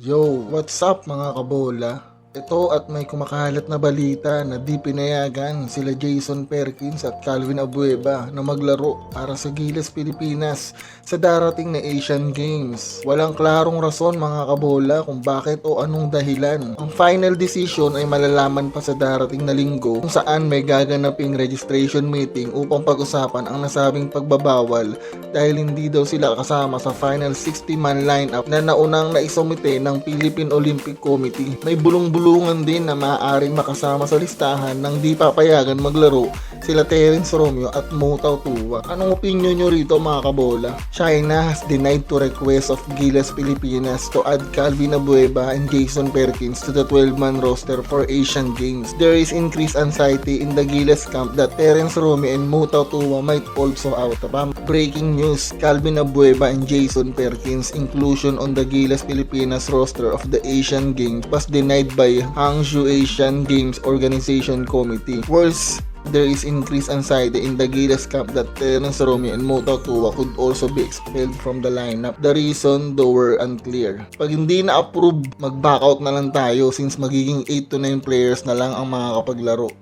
Yo, what's up mga kabola? Ito at may kumakalat na balita na di pinayagan sila Jason Perkins at Calvin Abueva na maglaro para sa Gilas Pilipinas sa darating na Asian Games. Walang klarong rason mga kabola kung bakit o anong dahilan. Ang final decision ay malalaman pa sa darating na linggo kung saan may gaganaping registration meeting upang pag-usapan ang nasabing pagbabawal dahil hindi daw sila kasama sa final 60-man lineup na naunang naisumite ng Philippine Olympic Committee. May bulungan din na maaaring makasama sa listahan ng di papayagan maglaro sila Terence Romeo at Mutau Tuwa. Anong opinion nyo rito mga kabola? China has denied to request of Gilas Pilipinas to add Calvin Abueva and Jason Perkins to the 12-man roster for Asian Games. There is increased anxiety in the Gilas camp that Terence Romeo and Mutau Tuwa might also out. Breaking news, Calvin Abueva and Jason Perkins' inclusion on the Gilas Pilipinas roster of the Asian Games was denied by Hangzhou Asian Games Organization Committee. Worse, there is increased anxiety in the Gilas camp that Terence Romeo and Mutau Tuwa could also be expelled from the lineup. The reason though were unclear. Pag hindi na-approve, mag-backout na lang tayo since magiging 8 to 9 players na lang ang makakapaglaro.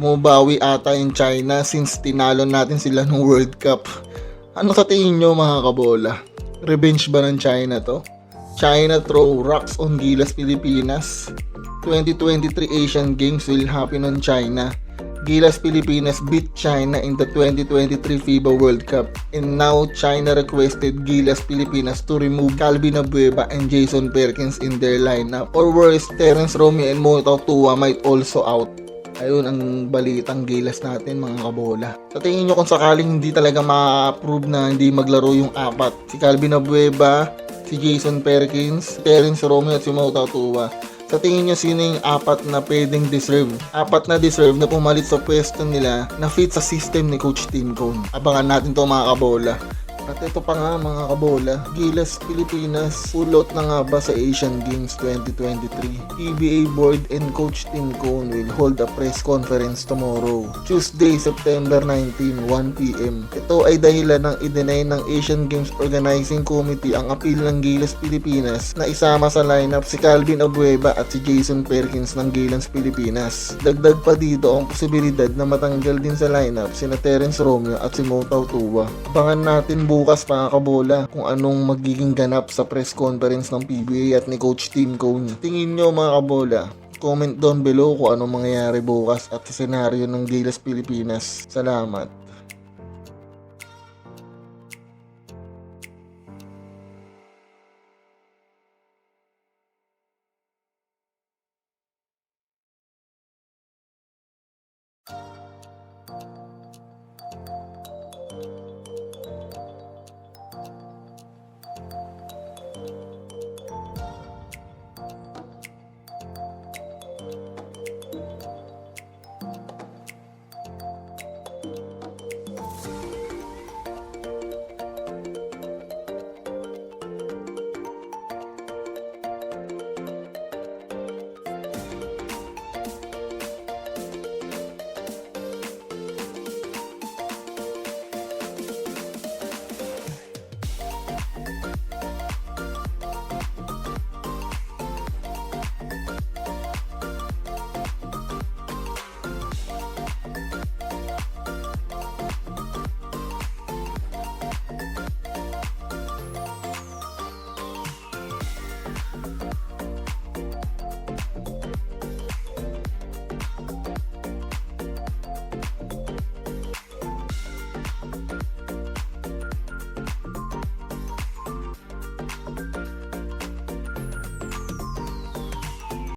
Bumabawi ata in China since tinalo natin sila ng World Cup. Ano sa tingin nyo mga kabola? Revenge ba ng China to? China throw rocks on Gilas Pilipinas. 2023 Asian Games will happen on China. Gilas Pilipinas beat China in the 2023 FIBA World Cup, and now China requested Gilas Pilipinas to remove Calvin Abueva and Jason Perkins in their lineup. Or worse, Terence Romeo and Mutau Tuwa might also out. Ayun ang balitang Gilas natin mga kabola. Sa tingin nyo kung sakaling hindi talaga ma-approve na hindi maglaro yung apat, si Calvin Abueva, si Jason Perkins, si Terence Romeo at si Mutau Tuwa, sa tingin nyo sino yung apat na pwedeng deserve? Apat na deserve na pumalit sa pwesto nila na fit sa system ni Coach Tim Cone. Abangan natin to mga kabola. At ito pa nga mga kabola, Gilas Pilipinas pulot na nga ba sa Asian Games 2023? PBA Board and Coach Tim Cone will hold a press conference tomorrow, Tuesday, September 19, 1pm. Ito ay dahilan ng i-deny ng Asian Games Organizing Committee ang appeal ng Gilas Pilipinas na isama sa lineup si Calvin Abueva at si Jason Perkins ng Gilas Pilipinas. Dagdag pa dito ang posibilidad na matanggal din sa lineup sina Terence Romeo at si Mutau Tuwa. Abangan natin bukas mga kabola kung anong magiging ganap sa press conference ng PBA at ni Coach Tim Cone. Tingin nyo mga kabola, comment down below kung anong mangyayari bukas at sa senaryo ng Gilas Pilipinas. Salamat.